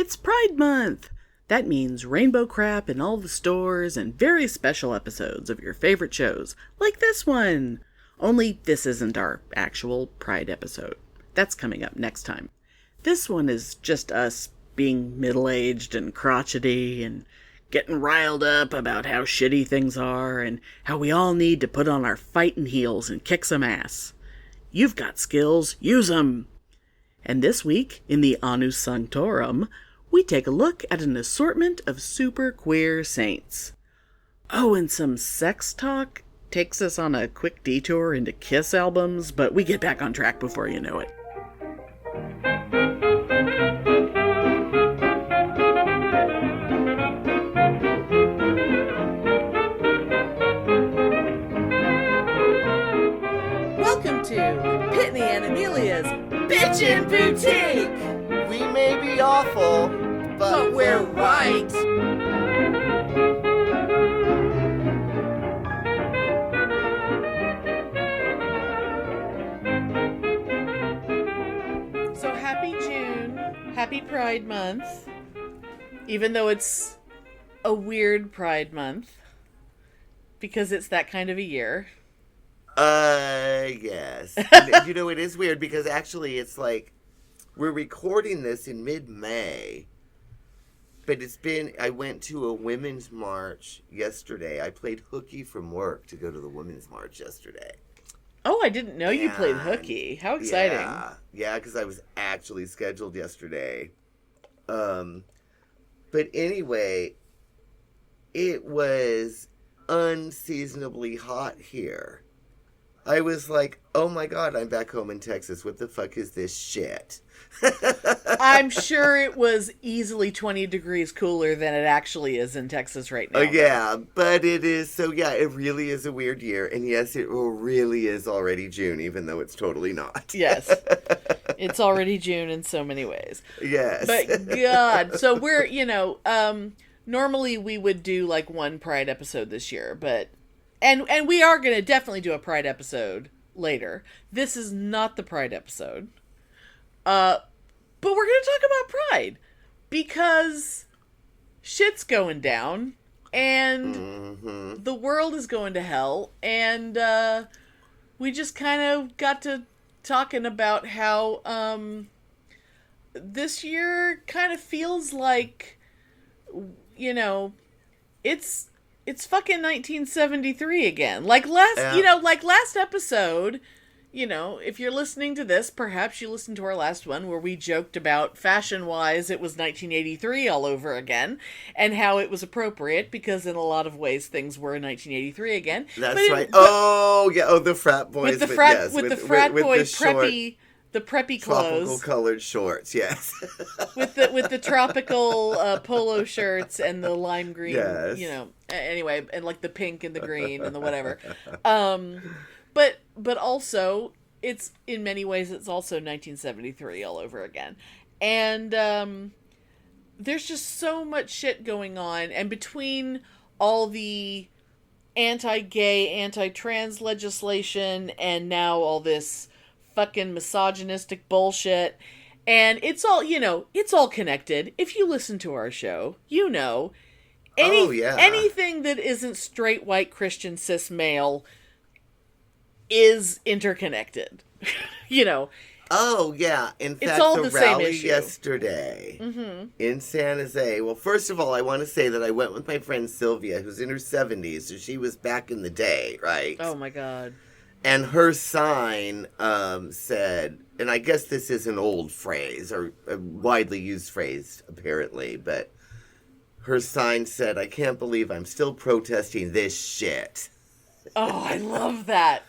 It's Pride Month! That means rainbow crap in all the stores and very special episodes of your favorite shows, like this one! Only this isn't our actual Pride episode. That's coming up next time. This one is just us being middle-aged and crotchety and getting riled up about how shitty things are and how we all need to put on our fighting heels and kick some ass. You've got skills, use 'em! And this week, in the Annus Sanctorum, we take a look at an assortment of super queer saints. Oh, and some sex talk takes us on a quick detour into Kiss albums, but we get back on track before you know it. Welcome to Pitney and Amelia's Bitchin' Boutique! We may be awful, but we're right! So happy June, happy Pride Month, even though it's a weird Pride Month, because it's that kind of a year. Yes. You know, it is weird because actually it's like, we're recording this in mid-May, but I went to a women's march yesterday. I played hooky from work to go to the women's march yesterday. Oh, I didn't know you played hooky. How exciting. Yeah, because I was actually scheduled yesterday. But anyway, it was unseasonably hot here. I was like, oh my God, I'm back home in Texas. What the fuck is this shit? I'm sure it was easily 20 degrees cooler than it actually is in Texas right now. Yeah, but it is. So yeah, it really is a weird year. And yes, it really is already June, even though it's totally not. Yes. It's already June in so many ways. Yes. But God, so we're, normally we would do like one Pride episode this year, but And we are going to definitely do a Pride episode later. This is not the Pride episode. But we're going to talk about Pride. Because shit's going down. And the world is going to hell. And we just kind of got to talking about how this year kind of feels like, it's fucking 1973 again. Like last episode, if you're listening to this, perhaps you listened to our last one where we joked about fashion-wise it was 1983 all over again and how it was appropriate because in a lot of ways things were in 1983 again. That's right. The frat boys. With the frat boy preppy... The preppy clothes, tropical colored shorts, yes. with the tropical polo shirts and the lime green, yes. Anyway, and like the pink and the green and the whatever. But also it's in many ways it's also 1973 all over again, and there's just so much shit going on, and between all the anti-gay, anti-trans legislation, and now all this fucking misogynistic bullshit, and it's all connected. If you listen to our show, anything that isn't straight white Christian cis male is interconnected. Oh yeah, in fact, it's all the same rally issue. yesterday in San Jose. Well, first of all, I want to say that I went with my friend Sylvia, who's in her 70s, so she was back in the day, right? Oh my God. And her sign said, and I guess this is an old phrase, or a widely used phrase, apparently, but her sign said, "I can't believe I'm still protesting this shit." Oh, I love that.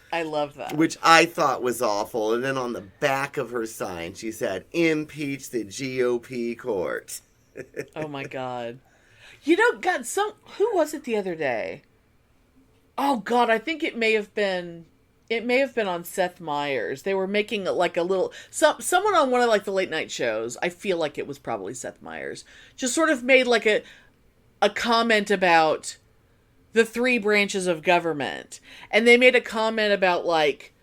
Which I thought was awful. And then on the back of her sign, she said, "Impeach the GOP court." Oh my God. God, who was it the other day? Oh God, I think it may have been on Seth Meyers. They were making like a little... Someone on one of like the late night shows, I feel like it was probably Seth Meyers, just sort of made like a comment about the three branches of government. And they made a comment about like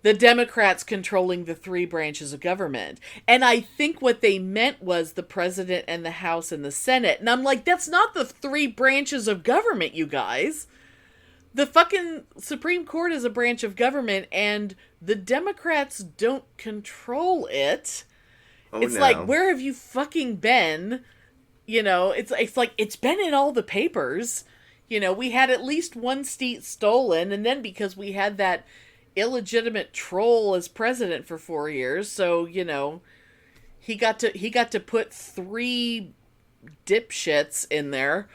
The Democrats controlling the three branches of government. And I think what they meant was the president and the House and the Senate. And I'm like, that's not the three branches of government, you guys. The fucking Supreme Court is a branch of government, and the Democrats don't control it. It's like, where have you fucking been? You know, it's like, it's been in all the papers. You know, we had at least one seat stolen, and then because we had that illegitimate troll as president for 4 years, so, you know, he got to put three dipshits in there,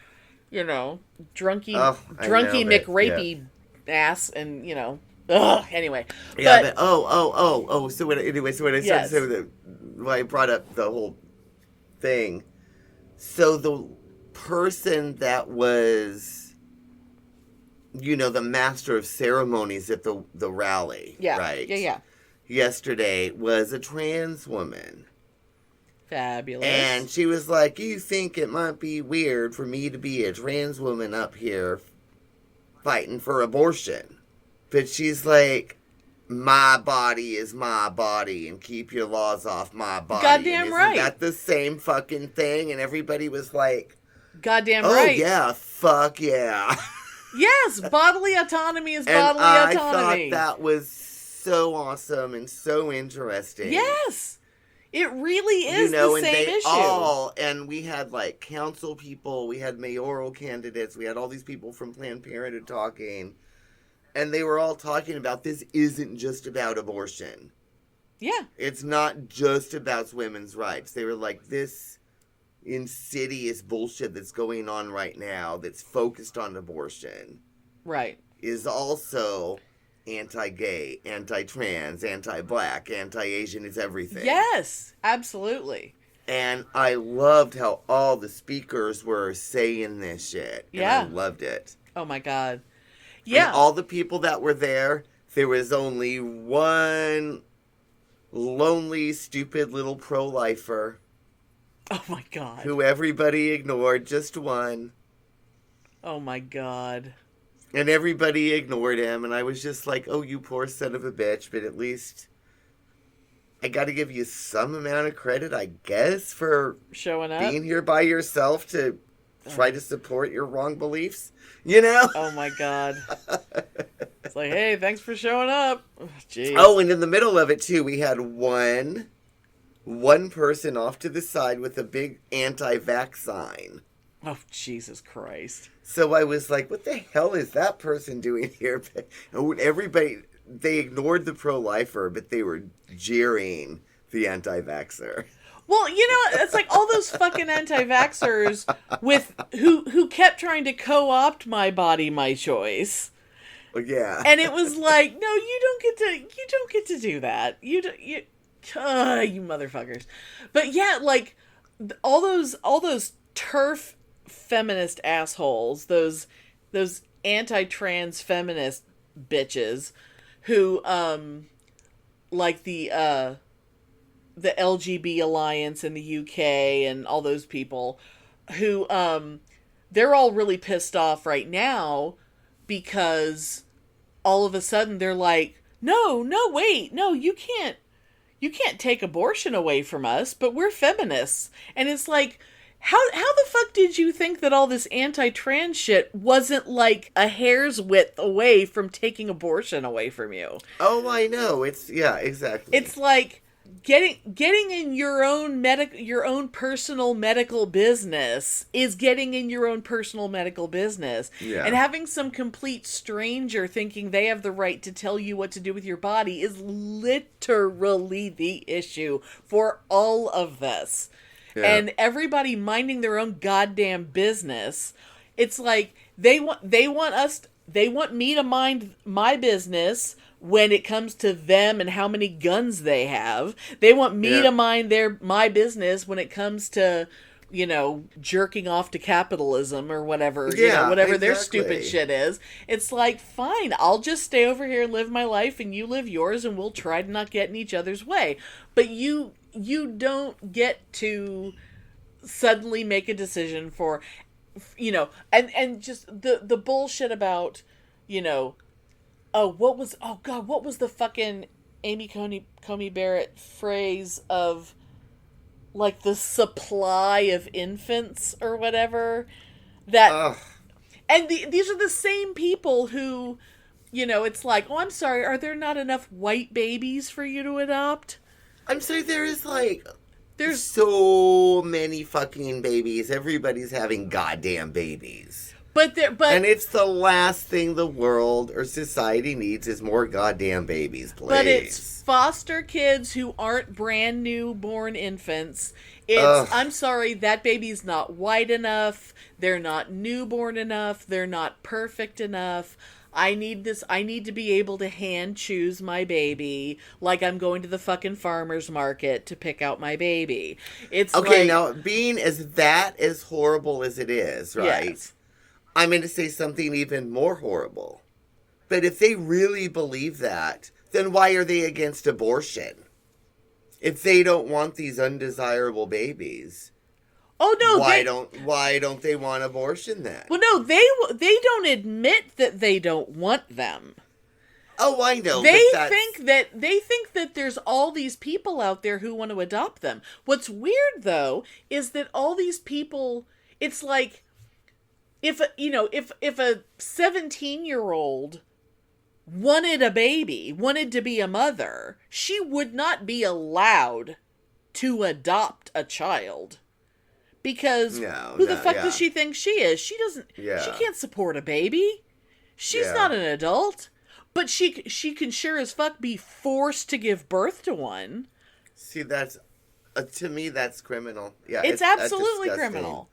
you know, drunky McRapey ass, and, you know, anyway. Yeah, so when I started to say when I brought up the whole thing, so the person that was, you know, the master of ceremonies at the rally, right? Yeah. Yesterday was a trans woman. Fabulous. And she was like, you think it might be weird for me to be a trans woman up here fighting for abortion. But she's like, my body is my body and keep your laws off my body. Goddamn right. Isn't that the same fucking thing? And everybody was like, goddamn right. Oh yeah, fuck yeah. Yes, bodily autonomy is bodily autonomy. I thought that was so awesome and so interesting. Yes. It really is the same issue. And we had like council people, we had mayoral candidates, we had all these people from Planned Parenthood talking. And they were all talking about this isn't just about abortion. Yeah. It's not just about women's rights. They were like, this insidious bullshit that's going on right now that's focused on abortion. Right. Is also anti-gay, anti-trans, anti-black, anti-Asian. It's everything. Yes, absolutely. And I loved how all the speakers were saying this shit. Yeah. And I loved it. Oh my God. Yeah. And all the people that were there was only one lonely, stupid little pro-lifer. Oh my God. Who everybody ignored, just one. Oh my God. And everybody ignored him, and I was just like, oh, you poor son of a bitch, but at least I got to give you some amount of credit, I guess, for showing up, being here by yourself to try to support your wrong beliefs, you know? Oh my God. It's like, hey, thanks for showing up. Jeez. Oh, and in the middle of it, too, we had one person off to the side with a big anti-vax sign. Oh, Jesus Christ. So I was like, what the hell is that person doing here? Everybody, they ignored the pro-lifer, but they were jeering the anti-vaxxer. Well, you know, it's like all those fucking anti-vaxxers with who kept trying to co-opt my body, my choice. Well, yeah. And it was like, no, you don't get to do that. You motherfuckers. But yeah, like all those TERF feminist assholes, those anti-trans feminist bitches who like the LGB Alliance in the UK and all those people who they're all really pissed off right now because all of a sudden they're like, no, wait, no, you can't take abortion away from us, but we're feminists. And it's like, how the fuck did you think that all this anti-trans shit wasn't like a hair's width away from taking abortion away from you? Oh, I know. Yeah, exactly. It's like getting in your own personal medical business is getting in your own personal medical business. Yeah. And having some complete stranger thinking they have the right to tell you what to do with your body is literally the issue for all of this. Yeah. And everybody minding their own goddamn business. It's like they want me to mind my business when it comes to them and how many guns they have. They want me to mind my business when it comes to, you know, jerking off to capitalism or whatever, whatever their stupid shit is. It's like, fine, I'll just stay over here and live my life and you live yours and we'll try to not get in each other's way. But you don't get to suddenly make a decision for, you know, and just the bullshit about, you know, what was the fucking Amy Coney Barrett phrase of, like, the supply of infants or whatever. That, Ugh. and these are the same people who, it's like, oh, I'm sorry, are there not enough white babies for you to adopt? I'm sorry, there's There's so many fucking babies. Everybody's having goddamn babies. And it's the last thing the world or society needs is more goddamn babies, please. But it's foster kids who aren't brand new born infants. I'm sorry, that baby's not white enough. They're not newborn enough. They're not perfect enough. I need to be able to hand choose my baby like I'm going to the fucking farmer's market to pick out my baby. It's okay, now, being as horrible as it is, right? Yes. I'm going to say something even more horrible. But if they really believe that, then why are they against abortion? If they don't want these undesirable babies, why don't they want abortion then? Well, no, they don't admit that they don't want them. Oh, I know. They think that there's all these people out there who want to adopt them. What's weird though is that all these people, it's like, if a 17-year-old wanted a baby, wanted to be a mother, she would not be allowed to adopt a child. Because who the fuck does she think she is? She can't support a baby. She's not an adult. But she can sure as fuck be forced to give birth to one. See, that's, to me, that's criminal. Yeah, it's absolutely criminal.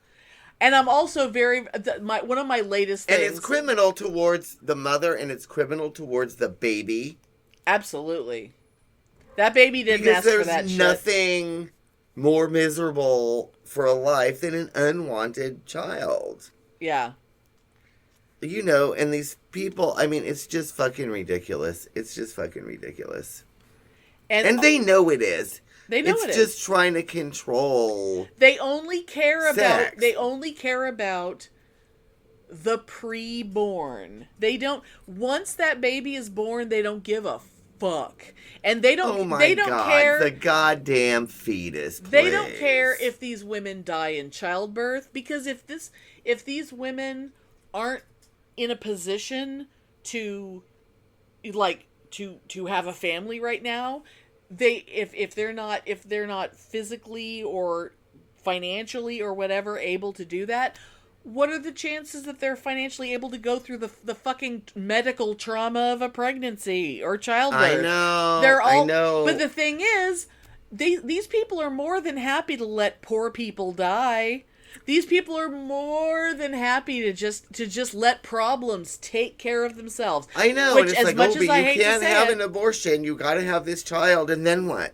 And I'm also one of my latest things. And it's criminal towards the mother, and it's criminal towards the baby. Absolutely. That baby didn't ask for that shit. There's nothing more miserable for a life than an unwanted child. Yeah. And these people, I mean, it's just fucking ridiculous. It's just fucking ridiculous. And they know it is. They know it is. It's just trying to control. They only care about sex. They only care about the pre-born. They don't. Once that baby is born, they don't give a fuck. And they don't. Oh my they don't God, care. the goddamn fetus. Please. They don't care if these women die in childbirth, because if these women aren't in a position to have a family right now, if they're not physically or financially or whatever able to do that, what are the chances that they're financially able to go through the fucking medical trauma of a pregnancy or childbirth? I know. But the thing is, these people are more than happy to let poor people die. These people are more than happy to just let problems take care of themselves. I know, which, and it's as like, much as I hate you can't to say have it, an abortion. You got to have this child, and then what?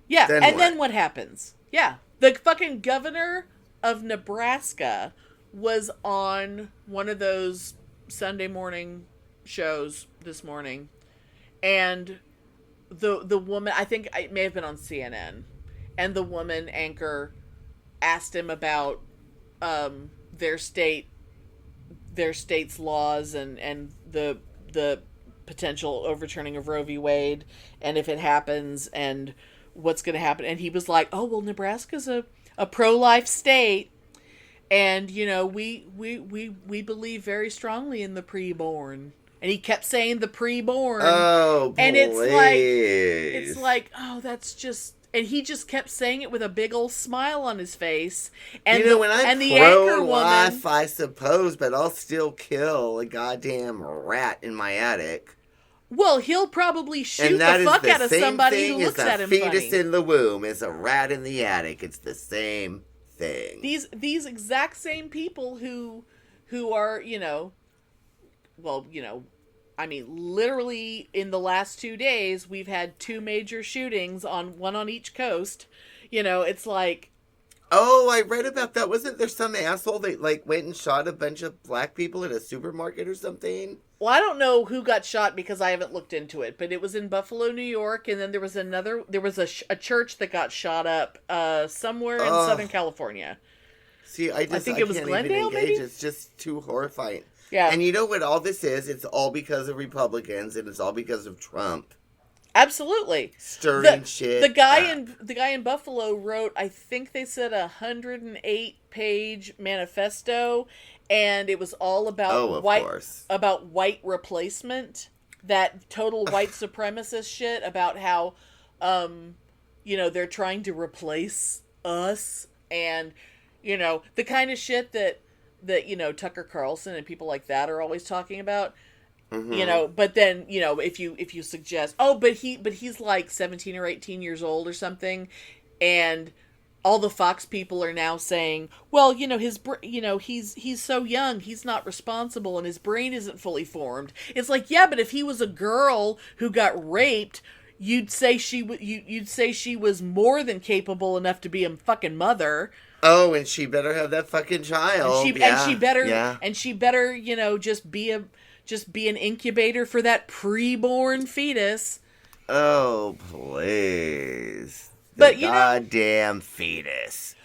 Yeah, then what happens? Yeah, the fucking governor of Nebraska was on one of those Sunday morning shows this morning, and the woman, I think it may have been on CNN, and the woman anchor asked him about their state's laws and the potential overturning of Roe v. Wade, and if it happens, and what's going to happen. And he was like, "Oh well, Nebraska's a pro-life state, and we believe very strongly in the preborn." And he kept saying the preborn. Oh, and please. it's like, oh, that's just. And he just kept saying it with a big old smile on his face. And I'm the anchor woman, I suppose, but I'll still kill a goddamn rat in my attic. Well, he'll probably shoot the fuck out of somebody who looks at him funny. A fetus in the womb is a rat in the attic. It's the same thing. These exact same people who are, I mean, literally in the last 2 days, we've had 2 major shootings, one on each coast. It's like... Oh, I read about that. Wasn't there some asshole that, went and shot a bunch of black people at a supermarket or something? Well, I don't know who got shot because I haven't looked into it, but it was in Buffalo, New York, and then there was a church that got shot up somewhere in Southern California. See, I think it was Glendale, maybe? It's just too horrifying. Yeah. And you know what all this is? It's all because of Republicans, and it's all because of Trump. Absolutely. Stirring shit. The guy in Buffalo wrote, I think they said, 108-page manifesto, and it was all about white replacement, that total white supremacist shit about how they're trying to replace us, and the kind of shit that Tucker Carlson and people like that are always talking about. But then, if you suggest, but he's like 17 or 18 years old or something, and all the Fox people are now saying, well, he's so young, he's not responsible, and his brain isn't fully formed. It's like, yeah, but if he was a girl who got raped, you'd say she was more than capable enough to be a fucking mother. Oh, and she better have that fucking child. And she better, just be an incubator for that preborn fetus. Oh, please. But goddamn fetus.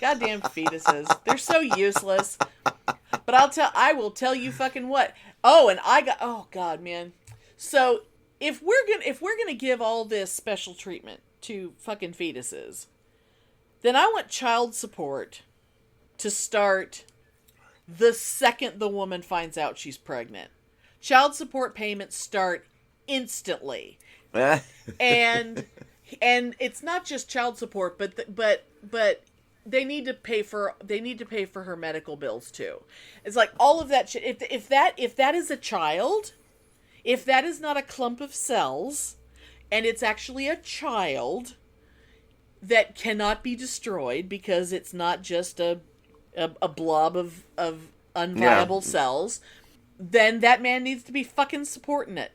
Goddamn fetuses. They're so useless. But I will tell you fucking what. Oh God, man. So if we're gonna give all this special treatment to fucking fetuses, then I want child support to start the second the woman finds out she's pregnant. Child support payments start instantly. and it's not just child support, but they need to pay for her medical bills too. It's like all of that shit. If that is a child, if that is not a clump of cells, and it's actually a child that cannot be destroyed because it's not just a blob of unviable cells, then that man needs to be fucking supporting it,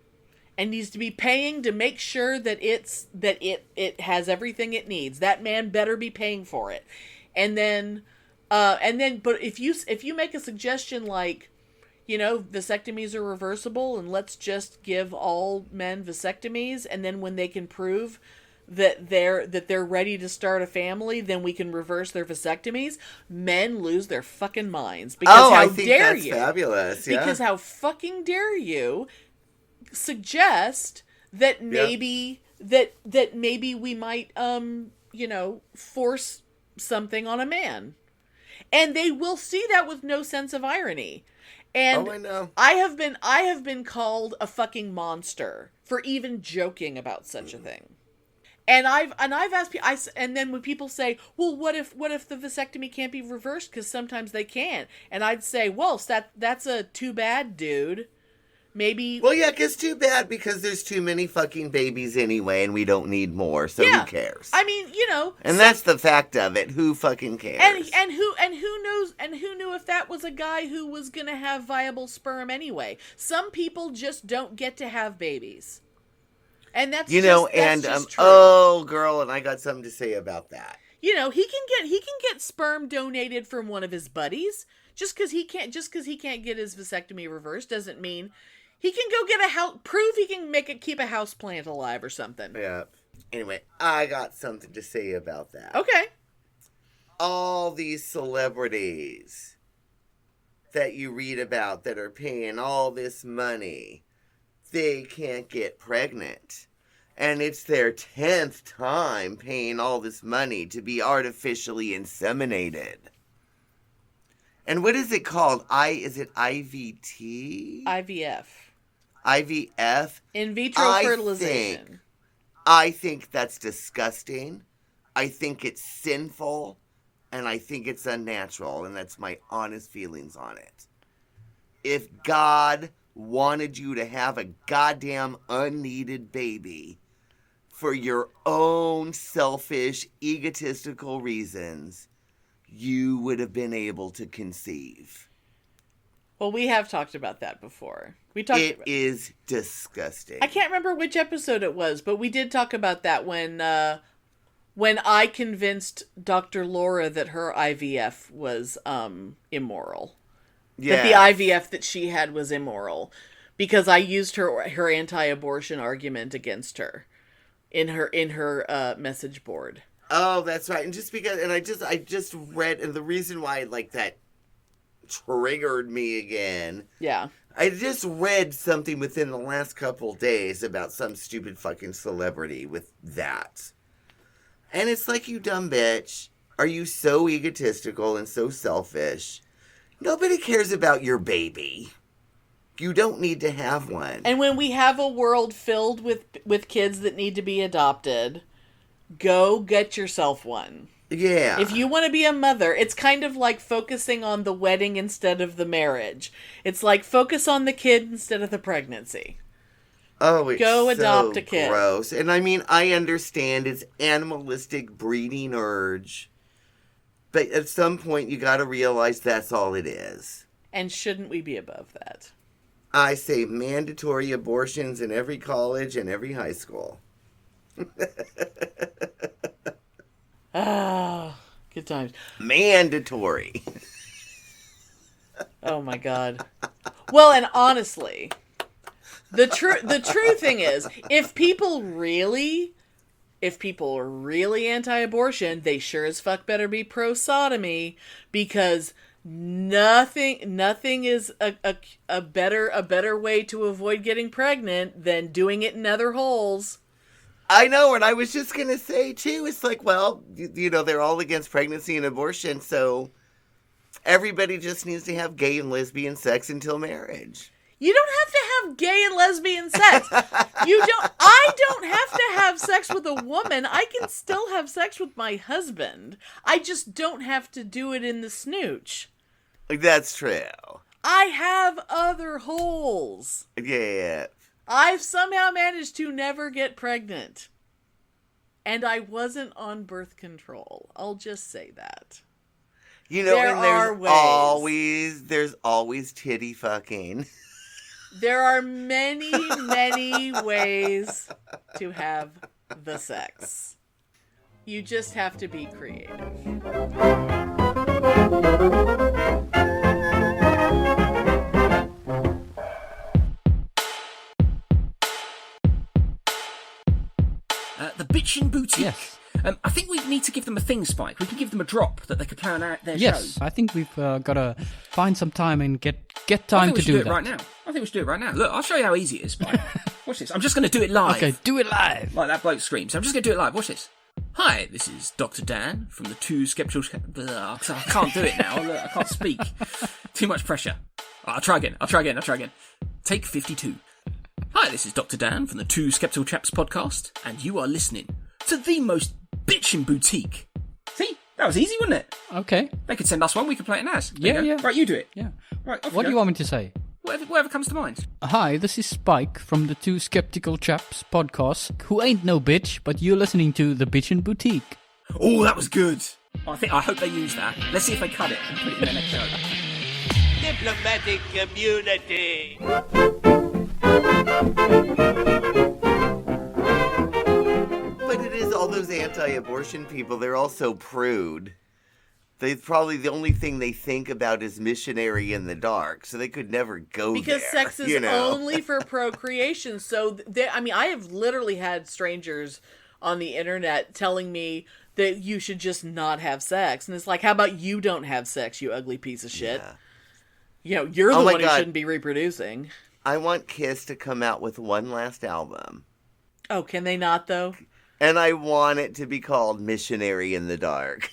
and needs to be paying to make sure that it has everything it needs. That man better be paying for it. And then but if you make a suggestion like, vasectomies are reversible, and let's just give all men vasectomies, and then when they can prove that they're ready to start a family, then we can reverse their vasectomies. Men lose their fucking minds, because I think that's fabulous. Yeah. Because how fucking dare you suggest that maybe that maybe we might force something on a man, and they will see that with no sense of irony. And I know. I have been called a fucking monster for even joking about such a thing. And I've asked people, and then when people say, well, what if the vasectomy can't be reversed, because sometimes they can, and I'd say, well, that's a too bad, dude. Maybe. Well, yeah, it's too bad because there's too many fucking babies anyway, and we don't need more. So who cares? I mean, and that's the fact of it. Who fucking cares? And who knows? And who knew if that was a guy who was gonna have viable sperm anyway? Some people just don't get to have babies. And that's just true. Oh, girl, and I got something to say about that. He can get sperm donated from one of his buddies. Just because he can't get his vasectomy reversed doesn't mean he can go get a house. Prove he can keep a house plant alive or something. Yeah. Anyway, I got something to say about that. Okay. All these celebrities that you read about that are paying all this money, they can't get pregnant. And it's their 10th time paying all this money to be artificially inseminated. And what is it called? Is it IVT? IVF. IVF? In vitro fertilization. I think that's disgusting. I think it's sinful. And I think it's unnatural. And that's my honest feelings on it. If God wanted you to have a goddamn unneeded baby for your own selfish, egotistical reasons, you would have been able to conceive. Well, we have talked about that before. It is disgusting. I can't remember which episode it was, but we did talk about that when I convinced Dr. Laura that her IVF was immoral. Yeah. That the IVF that she had was immoral, because I used her anti-abortion argument against her in her message board. Oh, that's right. And just because, and I just read, and the reason why, like, that triggered me again. Yeah. I just read something within the last couple days about some stupid fucking celebrity with that. And it's like, you dumb bitch. Are you so egotistical and so selfish? Nobody cares about your baby. You don't need to have one. And when we have a world filled with kids that need to be adopted, go get yourself one. Yeah. If you want to be a mother, it's kind of like focusing on the wedding instead of the marriage. It's like focus on the kid instead of the pregnancy. Oh, it's go so adopt a kid. Gross. And I mean, I understand it's animalistic breeding urge. But at some point, you got to realize that's all it is. And shouldn't we be above that? I say mandatory abortions in every college and every high school. Ah, good times. Mandatory. Oh my God. Well, and honestly, the true thing is, if people are really anti-abortion, they sure as fuck better be pro-sodomy, because nothing is a better way to avoid getting pregnant than doing it in other holes. I know, and I was just going to say, too, it's like, well, you know, they're all against pregnancy and abortion, so everybody just needs to have gay and lesbian sex until marriage. You don't have to have gay and lesbian sex. I don't have to have sex with a woman. I can still have sex with my husband. I just don't have to do it in the snooch. That's true. I have other holes. Yeah. I've somehow managed to never get pregnant. And I wasn't on birth control. I'll just say that. You know, there and there's always titty fucking. There are many, many ways to have the sex. You just have to be creative. The Bitchin' Boutique. Yes. I think we need to give them a thing, Spike. We can give them a drop that they could play on their Yes, shows. I think we've got to find some time and get time to do that. Right now. I think we should do it right now. Look, I'll show you how easy it is, Spike. Watch this. I'm just going to do it live. Okay, do it live. Like that bloke screams. I'm just going to do it live. Watch this. Hi, this is Dr. Dan from the Two Skeptical... I can't do it now. Look, I can't speak. Too much pressure. I'll try again. Take 52. Hi, this is Dr. Dan from the Two Skeptical Chaps podcast, and you are listening to the most bitchin' boutique. See? That was easy, wasn't it? Okay. They could send us one, we could play it as. Yeah. Right, you do it. Yeah. Right, off What do go. you want me to say? Whatever comes to mind. Hi, this is Spike from the Two Skeptical Chaps podcast, who ain't no bitch, but you're listening to the Bitchin' Boutique. Oh, that was good. I hope they use that. Let's see if they cut it and put it in their next show. Diplomatic community. But it is all those anti-abortion people, they're all so prude. They probably the only thing they think about is missionary in the dark, so they could never go because there. sex is only for procreation. So, I have literally had strangers on the internet telling me that you should just not have sex. And it's like, how about you don't have sex, you ugly piece of shit? Yeah. You know, you're the Oh my one who God. shouldn't be reproducing. I want Kiss to come out with one last album. Oh, can they not, though? And I want it to be called Missionary in the Dark.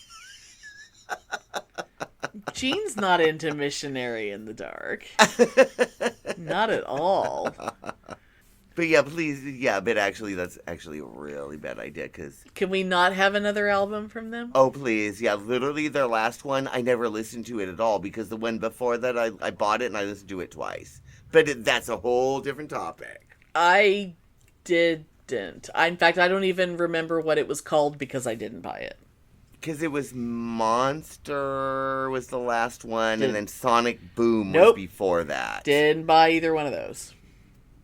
Gene's not into missionary in the dark. Not at all. But yeah, please, yeah, but actually, that's actually a really bad idea, because... Can we not have another album from them? Oh, please, yeah, literally their last one, I never listened to it at all, because the one before that, I bought it and I listened to it twice. But that's a whole different topic. I didn't. In fact, I don't even remember what it was called because I didn't buy it. Because it was Monster was the last one, and then Sonic Boom was Nope. before that. Didn't buy either one of those.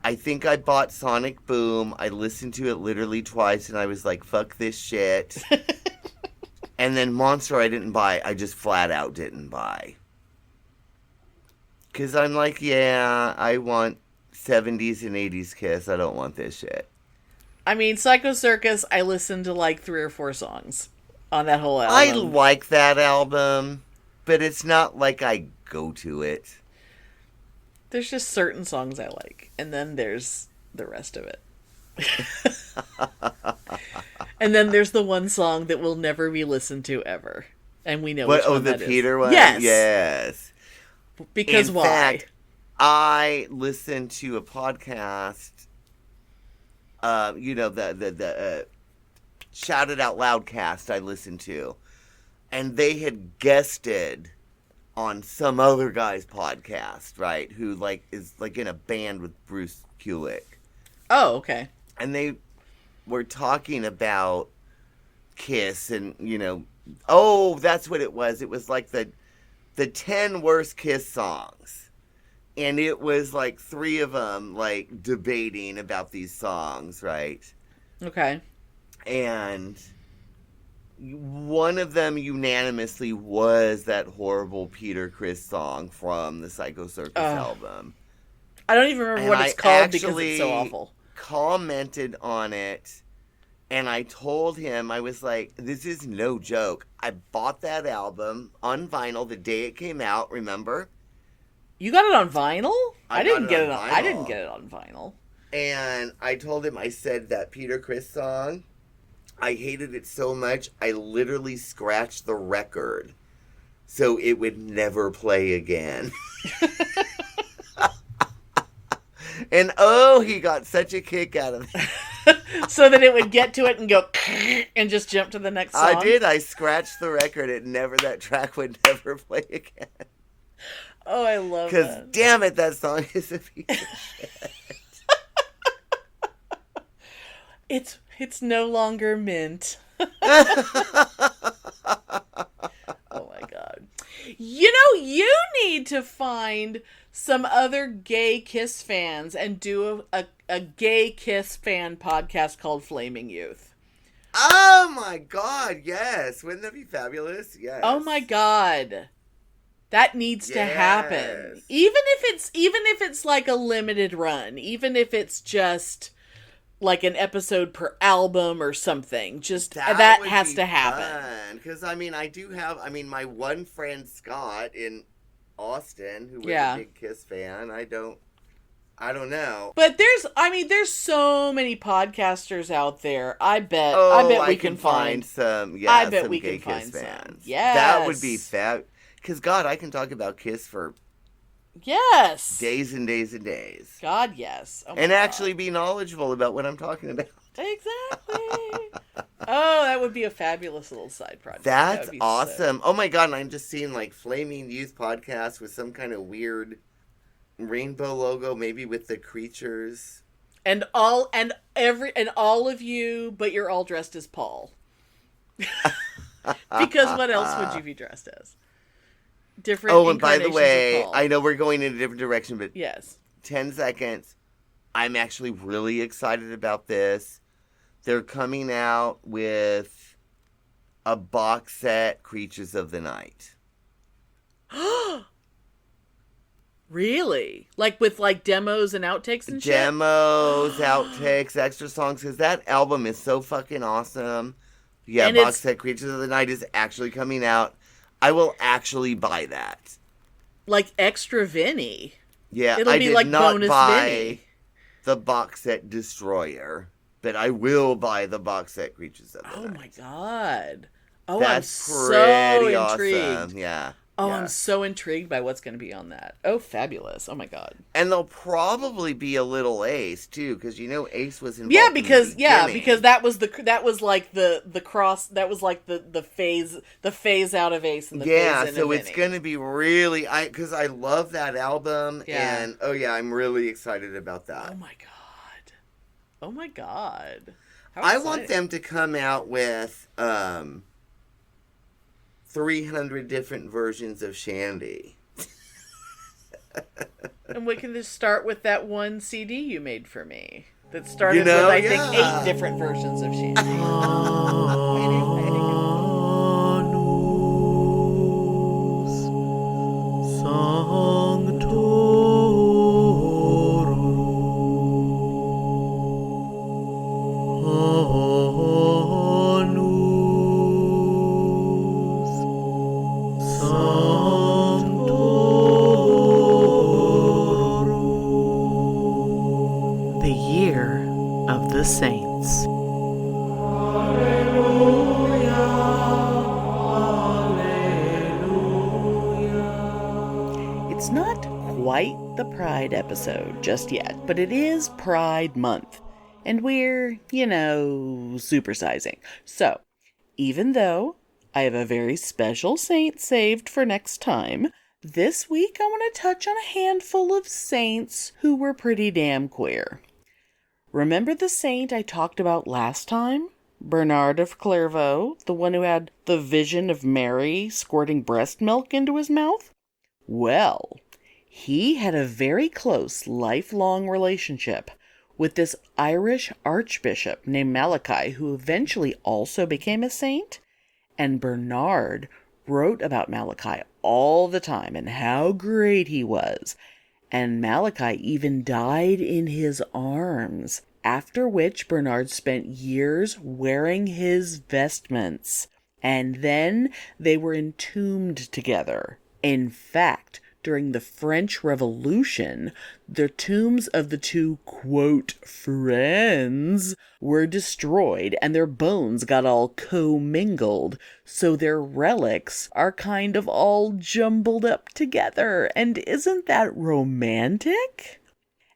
I think I bought Sonic Boom. I listened to it literally twice, and I was like, fuck this shit. And then Monster I didn't buy. I just flat out didn't buy. Because I'm like, yeah, I want 70s and 80s Kiss. I don't want this shit. I mean, Psycho Circus, I listened to like 3 or 4 songs on that whole I album. like that album, but it's not like I go to it. There's just certain songs I like, and then there's the rest of it. And then there's the one song that will never be listened to ever. And we know which one that is. Oh, the Peter one? Yes. Yes. Because why? In fact, I listened to a podcast, the Shout It Out Loud cast I listened to. And they had guested on some other guy's podcast, right? Who, like, is, like, in a band with Bruce Kulick. Oh, okay. And they were talking about Kiss and, oh, that's what it was. It was like the 10 worst Kiss songs. And it was like 3 of them, like, debating about these songs, right? Okay. And one of them unanimously was that horrible Peter Criss song from the Psycho Circus album. I don't even remember what it's called because it's so awful. Commented on it, and I told him, I was like, this is no joke. I bought that album on vinyl the day it came out, remember? You got it on vinyl? I didn't get it on vinyl. And I told him, I said, that Peter Criss song, I hated it so much, I literally scratched the record so it would never play again. And he got such a kick out of it. So that it would get to it and go and just jump to the next song? I did. I scratched the record. That track would never play again. Oh, I love that. Because, damn it, that song is a piece of shit. It's no longer mint. Oh my God. You need to find some other gay Kiss fans and do a gay Kiss fan podcast called Flaming Youth. Oh my God, yes. Wouldn't that be fabulous? Yes. Oh my God. That needs to happen. Even if it's like a limited run, even if it's just like an episode per album or something, just that has to happen. Because I do have my one friend Scott in Austin, who was a big Kiss fan. I don't know. But there's so many podcasters out there. I bet we can find some. Yeah, I bet some we gay can Kiss find fans. some. Yes, that would be fab. Because God, I can talk about Kiss for days and days and days. God, yes. Oh and actually be knowledgeable about what I'm talking about. Exactly. Oh, that would be a fabulous little side project. That's awesome. Oh my God, and I'm just seeing like Flaming Youth podcast with some kind of weird rainbow logo, maybe with the creatures. And all of you, but you're all dressed as Paul. Because what else would you be dressed as? Different. Oh, and by the way, I know we're going in a different direction, but yes. 10 seconds. I'm actually really excited about this. They're coming out with a box set, Creatures of the Night. Really? Like with like demos and outtakes and shit? Demos, outtakes, extra songs, because that album is so fucking awesome. Yeah, and box set, Creatures of the Night is actually coming out. I will actually buy that. Like extra Vinny. Yeah, it'll be like bonus Vinny. The box set Destroyer, but I will buy the box set Creatures of the Night. Oh my God. Oh, that's I'm pretty so intrigued. Awesome. Yeah. Oh, yeah. I'm so intrigued by what's going to be on that. Oh, fabulous. Oh my God. And there'll probably be a little Ace too, because Ace was involved. Yeah, because that was like the cross, that was like the phase out of Ace and the phase in so of it's going to be really because I love that album and I'm really excited about that. Oh my God. I want them to come out with 300 different versions of Shandy. And we can just start with that one CD you made for me that started with, I think, 8 different versions of Shandy. Anus. It's not quite the Pride episode just yet, but it is Pride Month. And we're, supersizing. So, even though I have a very special saint saved for next time, this week I want to touch on a handful of saints who were pretty damn queer. Remember the saint I talked about last time? Bernard of Clairvaux, the one who had the vision of Mary squirting breast milk into his mouth? Well, he had a very close, lifelong relationship with this Irish archbishop named Malachi, who eventually also became a saint. And Bernard wrote about Malachi all the time and how great he was. And Malachi even died in his arms, after which Bernard spent years wearing his vestments. And then they were entombed together. In fact, during the French Revolution, the tombs of the two, quote, friends were destroyed and their bones got all commingled, so their relics are kind of all jumbled up together. And isn't that romantic?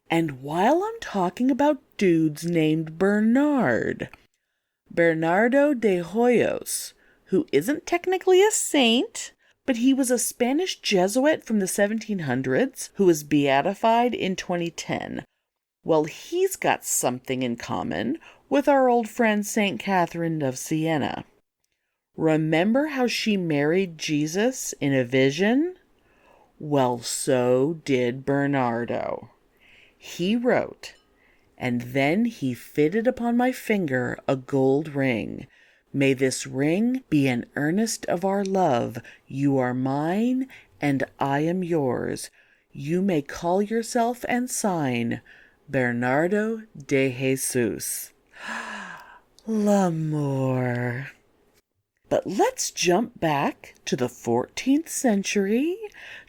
And while I'm talking about dudes named Bernard, Bernardo de Hoyos, who isn't technically a saint, but he was a Spanish Jesuit from the 1700s who was beatified in 2010. Well, he's got something in common with our old friend St. Catherine of Siena. Remember how she married Jesus in a vision? Well, so did Bernardo. He wrote, "And then he fitted upon my finger a gold ring. May this ring be an earnest of our love. You are mine, and I am yours. You may call yourself and sign Bernardo de Jesus." L'amour. But let's jump back to the 14th century,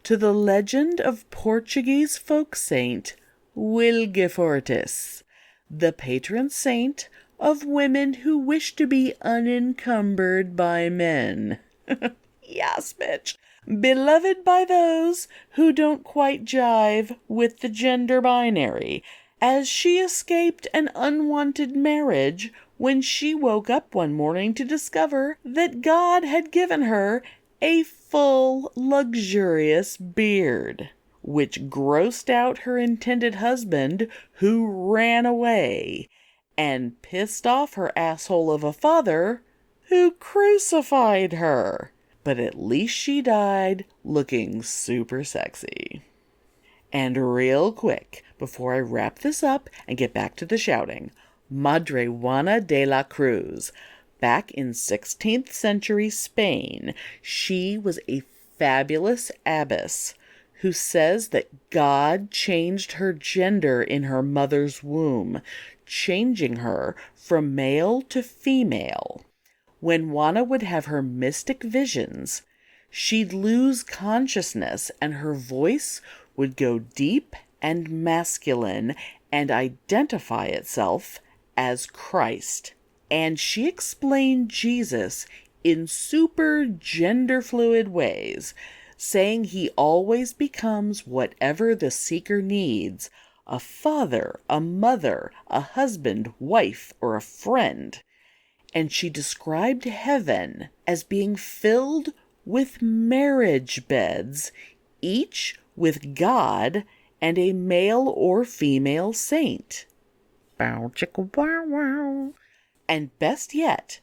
to the legend of Portuguese folk saint Wilgefortis, the patron saint of women who wish to be unencumbered by men. Yes, bitch. Beloved by those who don't quite jive with the gender binary, as she escaped an unwanted marriage when she woke up one morning to discover that God had given her a full, luxurious beard, which grossed out her intended husband, who ran away, and pissed off her asshole of a father, who crucified her. But at least she died looking super sexy. And real quick, before I wrap this up and get back to the shouting, Madre Juana de la Cruz. Back in 16th century Spain, she was a fabulous abbess who says that God changed her gender in her mother's womb, changing her from male to female. When Juana would have her mystic visions, she'd lose consciousness and her voice would go deep and masculine and identify itself as Christ. And she explained Jesus in super gender fluid ways, saying he always becomes whatever the seeker needs: a father, a mother, a husband, wife, or a friend. And she described heaven as being filled with marriage beds, each with God and a male or female saint. Bow chicka wow wow. And best yet,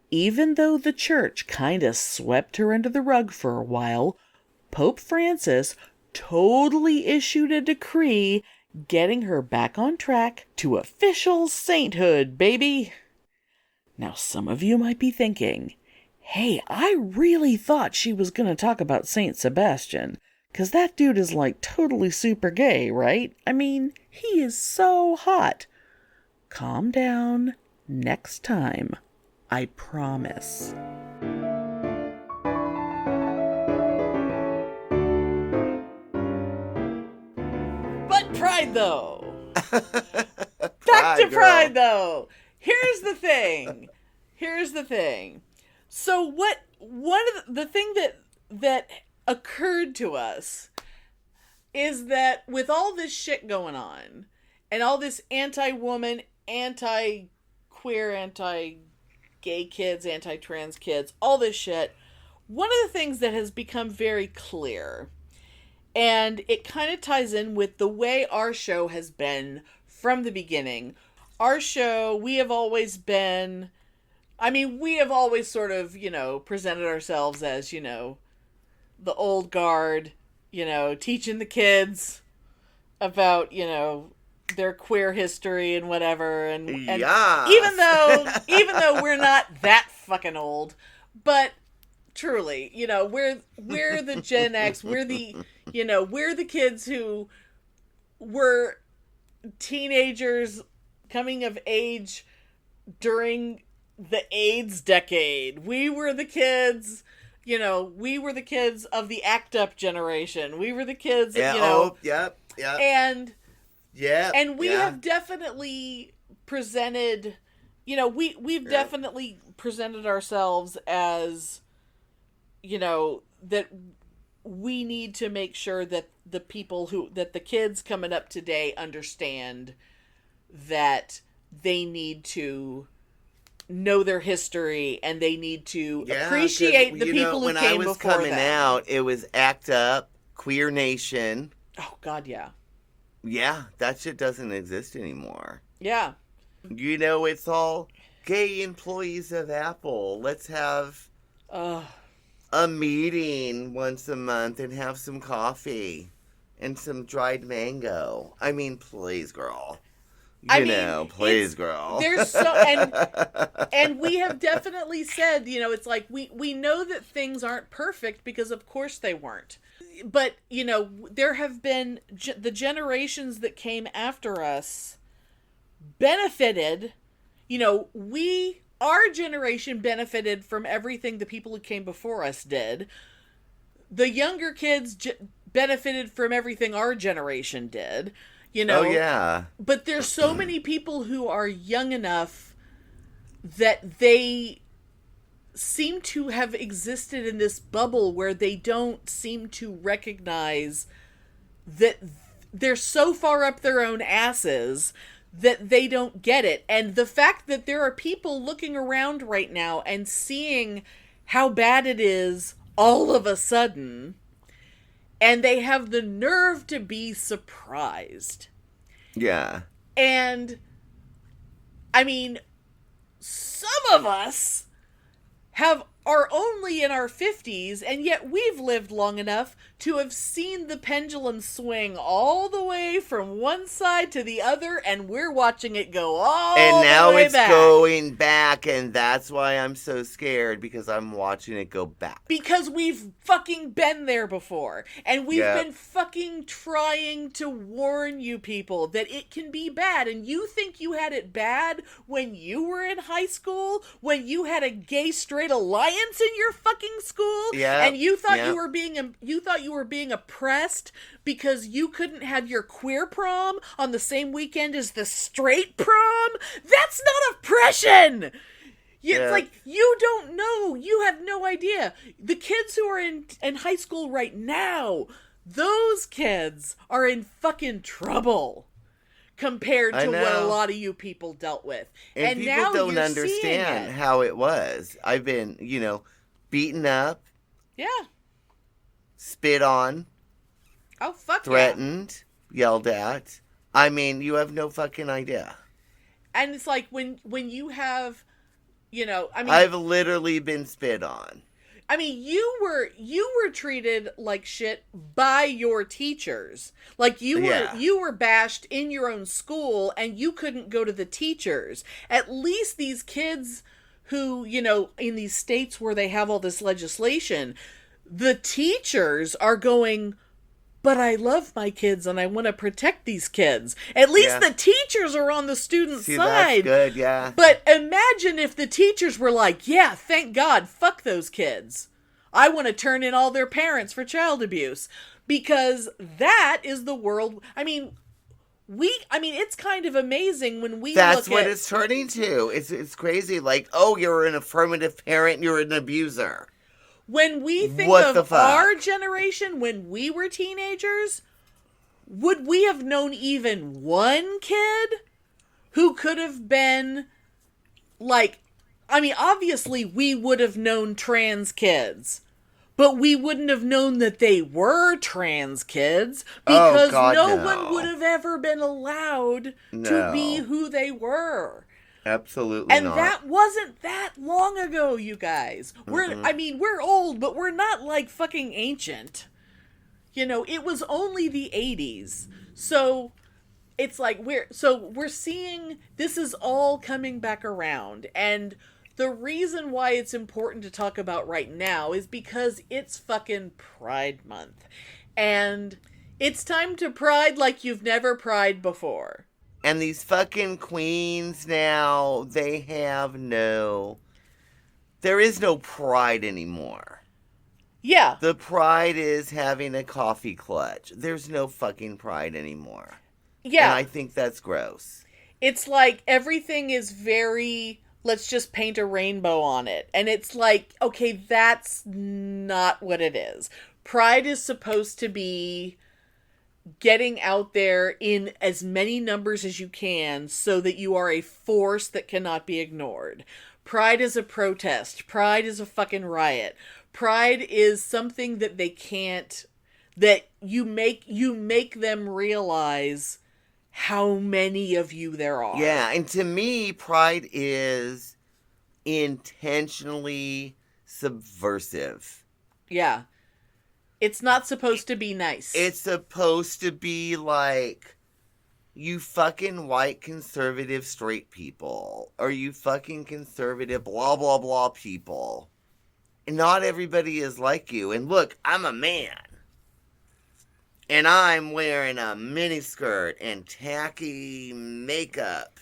even though the church kinda swept her under the rug for a while, Pope Francis totally issued a decree getting her back on track to official sainthood, baby. Now, some of you might be thinking, hey, I really thought she was going to talk about Saint Sebastian, because that dude is like totally super gay, right? I mean, he is so hot. Calm down. Next time. I promise. But Pride, though. Back to Pride, though. Here's the thing. So one of the thing that occurred to us is that with all this shit going on, and all this anti-woman, anti-queer, anti-gay kids, anti-trans kids, all this shit, one of the things that has become very clear, and it kind of ties in with the way our show has been from the beginning. Our show, we have always been, we have always sort of, presented ourselves as, the old guard, teaching the kids about, their queer history and whatever. And yeah. even though we're not that fucking old, but truly, we're the Gen X, we're the kids who were teenagers coming of age during the AIDS decade. We were the kids, we were the kids of the ACT UP generation. We were the kids, Yep. And we have definitely presented, we've definitely presented ourselves as, that we need to make sure that that the kids coming up today understand that they need to know their history and they need to appreciate the people who came before them. When I was coming out, it was ACT UP, Queer Nation. Oh, God, yeah. Yeah, that shit doesn't exist anymore. Yeah. It's all gay employees of Apple. Let's have a meeting once a month and have some coffee and some dried mango. Please, girl. Please, girl. There's so, and we have definitely said, it's like, we know that things aren't perfect because of course they weren't. But, there have been, the generations that came after us benefited, our generation benefited from everything the people who came before us did. The younger kids benefited from everything our generation did. Oh, yeah. But there's so many people who are young enough that they seem to have existed in this bubble where they don't seem to recognize that they're so far up their own asses that they don't get it. And the fact that there are people looking around right now and seeing how bad it is all of a sudden, and they have the nerve to be surprised. Yeah. And, some of us are only in our 50s, and yet we've lived long enough to have seen the pendulum swing all the way from one side to the other, and we're watching it go all the way back. And now it's going back, and that's why I'm so scared, because I'm watching it go back. Because we've fucking been there before, and we've been fucking trying to warn you people that it can be bad, and you think you had it bad when you were in high school, when you had a gay-straight alliance in your fucking school, and you thought you were being oppressed because you couldn't have your queer prom on the same weekend as the straight prom. That's not oppression. It's like, you don't know. You have no idea. The kids who are in high school right now, those kids are in fucking trouble compared to what a lot of you people dealt with. And people now don't you're understand how it was. I've been, beaten up. Yeah. Spit on. Oh, fuck threatened. Yelled at. You have no fucking idea. And it's like when you have, I've literally been spit on. You were treated like shit by your teachers. Like you were bashed in your own school and you couldn't go to the teachers. At least these kids who, in these states where they have all this legislation, the teachers are going, but I love my kids and I want to protect these kids. At least the teachers are on the student side. That's good, yeah. But imagine if the teachers were like, yeah, thank God, fuck those kids. I want to turn in all their parents for child abuse. Because that is the world. It's kind of amazing when we That's what it's turning to. It's crazy. Like, oh, you're an affirmative parent, you're an abuser. When we think of our generation, when we were teenagers, would we have known even one kid who could have been, like, I mean, obviously we would have known trans kids, but we wouldn't have known that they were trans kids because no one would have ever been allowed to be who they were. Absolutely and not. And that wasn't that long ago, you guys. We're old, but we're not like fucking ancient. You know, it was only the 80s. So it's like we're seeing this is all coming back around. And the reason why it's important to talk about right now is because it's fucking Pride Month. And it's time to pride like you've never pried before. And these fucking queens now, there is no pride anymore. Yeah. The pride is having a coffee clutch. There's no fucking pride anymore. Yeah. And I think that's gross. It's like everything is very, let's just paint a rainbow on it. And it's like, okay, that's not what it is. Pride is supposed to be getting out there in as many numbers as you can so that you are a force that cannot be ignored. Pride is a protest. Pride is a fucking riot. Pride is something that they can't, that you make them realize how many of you there are. Yeah, and to me, pride is intentionally subversive. Yeah. It's not supposed to be nice. It's supposed to be like, you fucking white conservative straight people, or you fucking conservative blah blah blah people. And not everybody is like you. And look, I'm a man. And I'm wearing a miniskirt and tacky makeup.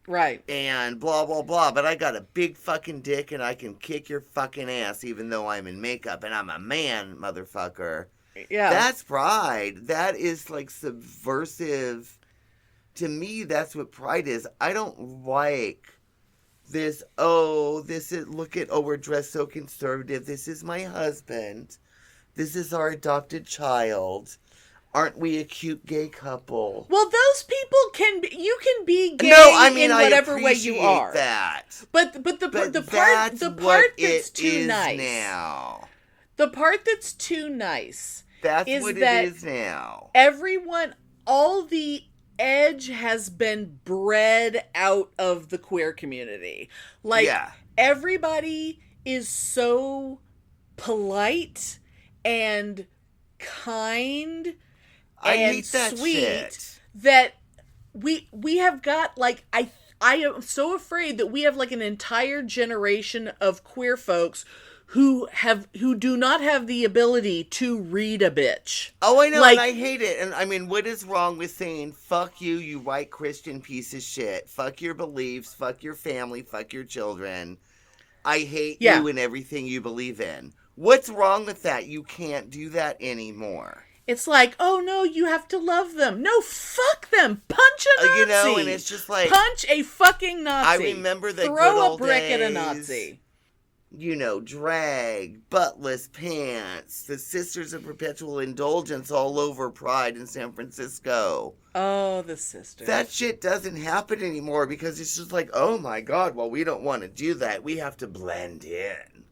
Right. And blah, blah, blah. But I got a big fucking dick and I can kick your fucking ass even though I'm in makeup. And I'm a man, motherfucker. Yeah. That's pride. That is like subversive. To me, that's what pride is. I don't like this, we're dressed so conservative. This is my husband. This is our adopted child. Aren't we a cute gay couple? Well, those people you can be gay in whatever way you are. That. But the part that's too nice now. The part that's too nice. That's is what that it is now. Everyone, all the edge has been bred out of the queer community. Like, everybody is so polite and kind and sweet that we have got, like, I am so afraid that we have like an entire generation of queer folks who do not have the ability to read a bitch. Oh, I know, like, and I hate it. And I mean, what is wrong with saying, fuck you, you white Christian piece of shit. Fuck your beliefs, fuck your family, fuck your children. I hate you and everything you believe in. What's wrong with that? You can't do that anymore. It's like, oh no, you have to love them. No, fuck them. Punch a Nazi. You know, and it's just like, punch a fucking Nazi. I remember the Throw good old a brick days, at a Nazi. You know, drag, buttless pants, the Sisters of Perpetual Indulgence all over Pride in San Francisco. Oh, the sisters. That shit doesn't happen anymore because it's just like, oh my God, well, we don't want to do that. We have to blend in.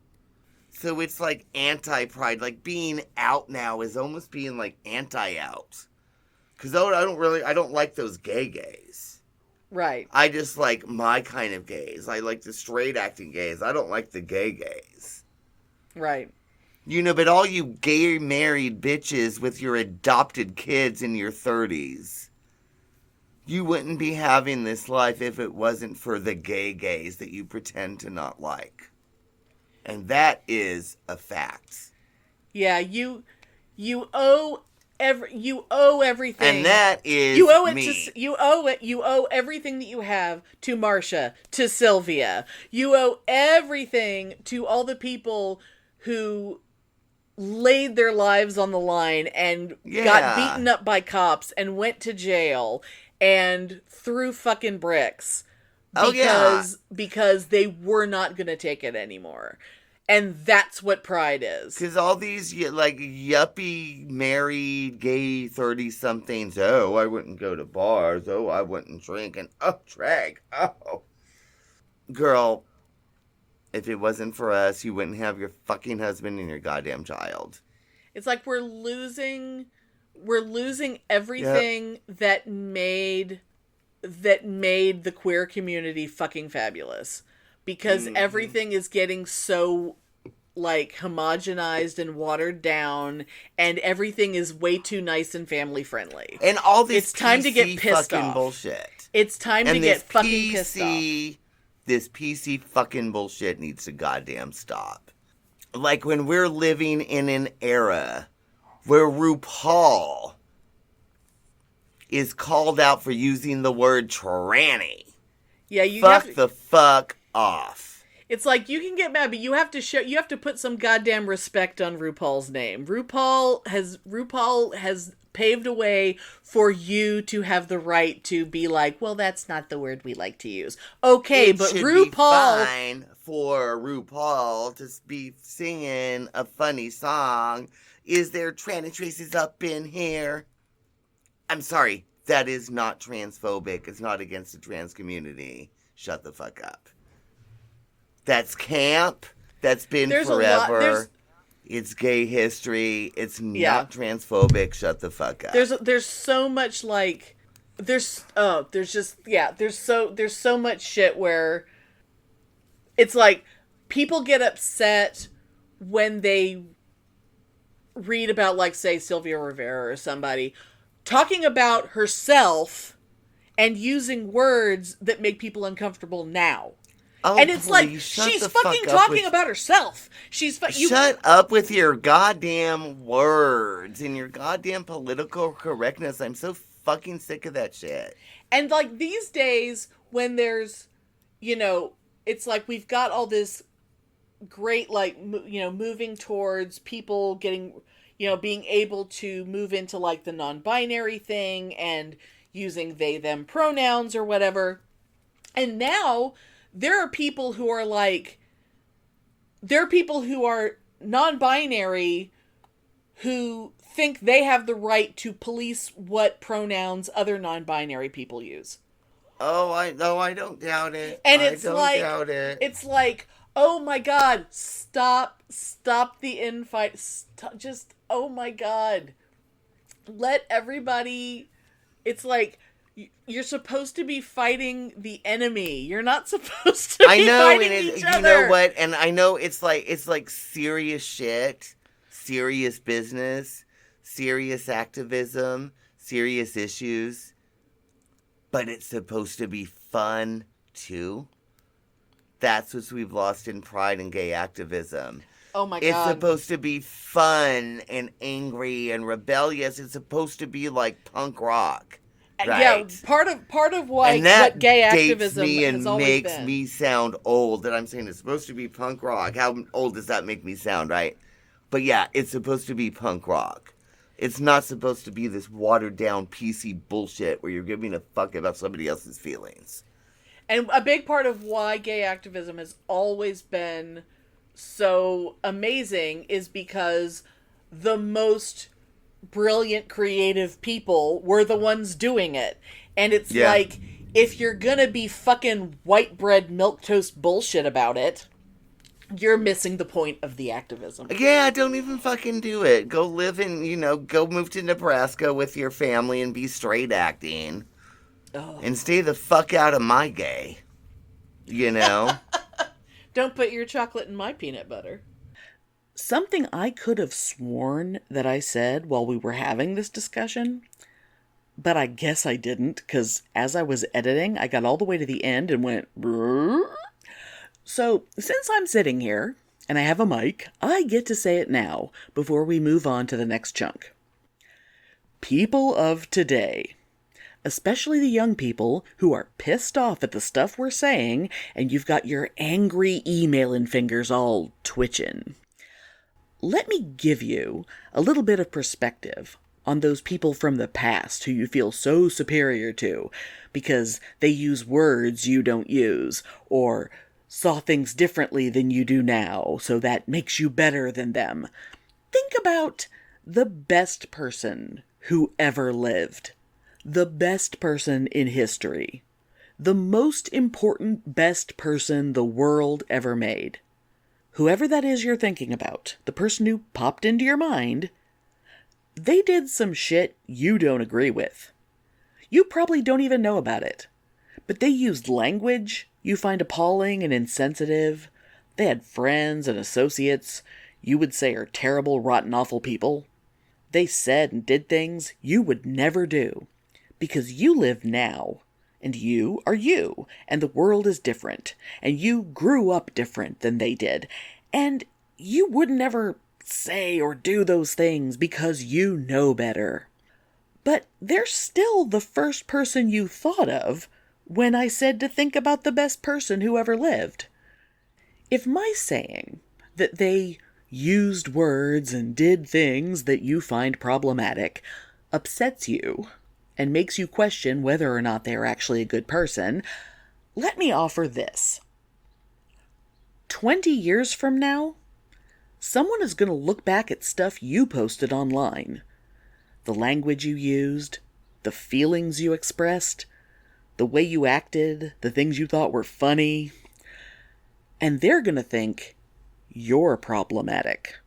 So it's like anti-pride. Like, being out now is almost being like anti-out. Because I don't like those gays. Right. I just like my kind of gays. I like the straight acting gays. I don't like the gay gays. Right. You know, but all you gay married bitches with your adopted kids in your 30s, you wouldn't be having this life if it wasn't for the gay gays that you pretend to not like. And that is a fact. Yeah, you owe everything. And that is you owe it me. You owe everything that you have to Marcia, to Sylvia. You owe everything to all the people who laid their lives on the line and got beaten up by cops and went to jail and threw fucking bricks because they were not going to take it anymore. And that's what pride is. Because all these, like, yuppie, married, gay 30-somethings, oh, I wouldn't go to bars, oh, I wouldn't drink, and oh, drag, oh. Girl, if it wasn't for us, you wouldn't have your fucking husband and your goddamn child. It's like we're losing everything that made the queer community fucking fabulous. Because everything is getting so, like, homogenized and watered down, and everything is way too nice and family friendly. And all this it's time to get pissed fucking off. bullshit. It's time to get fucking pissed off. This PC fucking bullshit needs to goddamn stop. Like when we're living in an era where RuPaul is called out for using the word tranny. Yeah, you fuck the fuck off. It's like you can get mad, but you have to put some goddamn respect on RuPaul's name. RuPaul has paved a way for you to have the right to be like, well, that's not the word we like to use. Okay, but RuPaul, be fine for RuPaul to be singing a funny song. Is there tranny traces up in here? I'm sorry, that is not transphobic. It's not against the trans community. Shut the fuck up. That's camp. That's been forever. It's gay history. It's not transphobic. Shut the fuck up. There's so much like there's so much shit where it's like people get upset when they read about, like, say, Sylvia Rivera or somebody talking about herself and using words that make people uncomfortable now. Oh, and it's please, like, she's fucking talking about herself. Shut up with your goddamn words and your goddamn political correctness. I'm so fucking sick of that shit. And, like, these days, when there's, it's like we've got all this great, like, moving towards people getting, being able to move into, like, the non-binary thing and using they, them pronouns or whatever. And now there are people who are non-binary who think they have the right to police what pronouns other non-binary people use. Oh, I don't doubt it. And doubt it. It's like, oh my God, stop the infight. Oh my God. Let everybody, it's like, you're supposed to be fighting the enemy. You're not supposed to be fighting each other. You know what? And I know it's like serious shit, serious business, serious activism, serious issues. But it's supposed to be fun too. That's what we've lost in pride and gay activism. Oh my God. It's supposed to be fun and angry and rebellious. It's supposed to be like punk rock. Right. Yeah, part of why what gay activism has always been. Makes me sound old that I'm saying it's supposed to be punk rock. How old does that make me sound, right? But yeah, it's supposed to be punk rock. It's not supposed to be this watered down PC bullshit where you're giving a fuck about somebody else's feelings. And a big part of why gay activism has always been so amazing is because the most brilliant creative people were the ones doing it. And it's like, if you're gonna be fucking white bread milquetoast bullshit about it, you're missing the point of the activism. Yeah, don't even fucking do it. Go live in, go move to Nebraska with your family and be straight acting. Oh. And stay the fuck out of my gay. Don't put your chocolate in my peanut butter. Something I could have sworn that I said while we were having this discussion, but I guess I didn't, because as I was editing, I got all the way to the end and went, brrr. So, since I'm sitting here, and I have a mic, I get to say it now, before we move on to the next chunk. People of today, especially the young people who are pissed off at the stuff we're saying, and you've got your angry emailing fingers all twitching. Let me give you a little bit of perspective on those people from the past who you feel so superior to because they use words you don't use, or saw things differently than you do now, so that makes you better than them. Think about the best person who ever lived. The best person in history. The most important best person the world ever made. Whoever that is you're thinking about, the person who popped into your mind, they did some shit you don't agree with. You probably don't even know about it. But they used language you find appalling and insensitive. They had friends and associates you would say are terrible, rotten, awful people. They said and did things you would never do. Because you live now. And you are you. And the world is different. And you grew up different than they did. And you would never say or do those things because you know better. But they're still the first person you thought of when I said to think about the best person who ever lived. If my saying that they used words and did things that you find problematic upsets you and makes you question whether or not they are actually a good person, let me offer this. 20 years from now, someone is going to look back at stuff you posted online. The language you used, the feelings you expressed, the way you acted, the things you thought were funny. And they're going to think you're problematic.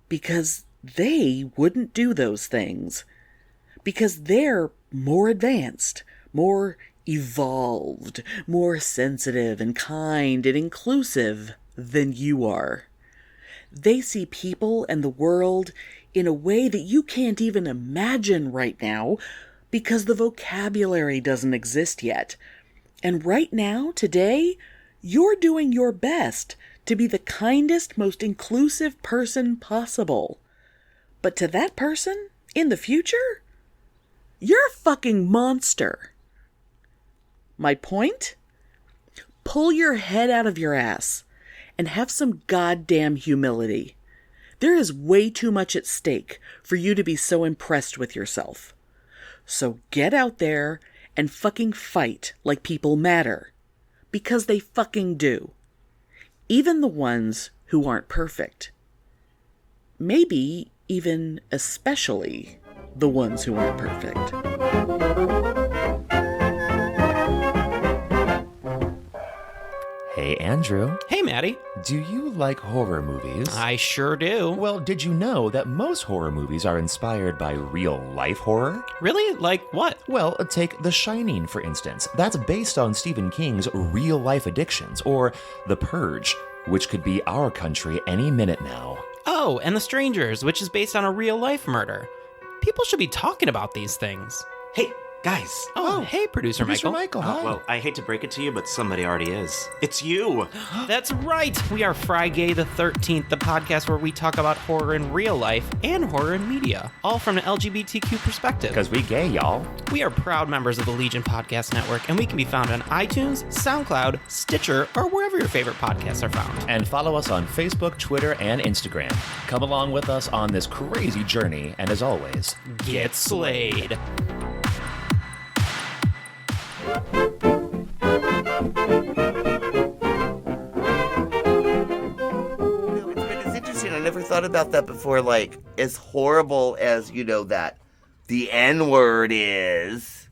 Because they wouldn't do those things. Because they're more advanced, more evolved, more sensitive and kind and inclusive than you are. They see people and the world in a way that you can't even imagine right now because the vocabulary doesn't exist yet. And right now, today, you're doing your best to be the kindest, most inclusive person possible. But to that person, in the future, you're a fucking monster. My point? Pull your head out of your ass and have some goddamn humility. There is way too much at stake for you to be so impressed with yourself. So get out there and fucking fight like people matter. Because they fucking do. Even the ones who aren't perfect. Maybe even especially the ones who aren't perfect. Hey, Andrew. Hey, Maddie. Do you like horror movies? I sure do. Well, did you know that most horror movies are inspired by real-life horror? Really? Like what? Well, take The Shining, for instance. That's based on Stephen King's real-life addictions, or The Purge, which could be our country any minute now. Oh, and The Strangers, which is based on a real-life murder. People should be talking about these things. Hey, guys. Oh, hey, Producer Michael. Hi. Well, I hate to break it to you, but somebody already is. It's you. That's right. We are FriGay the 13th, the podcast where we talk about horror in real life and horror in media, all from an LGBTQ perspective. Because we gay, y'all. We are proud members of the Legion Podcast Network, and we can be found on iTunes, SoundCloud, Stitcher, or wherever your favorite podcasts are found. And follow us on Facebook, Twitter, and Instagram. Come along with us on this crazy journey, and as always, Get slayed. It's interesting. I never thought about that before. Like, as horrible as, that the N-word is,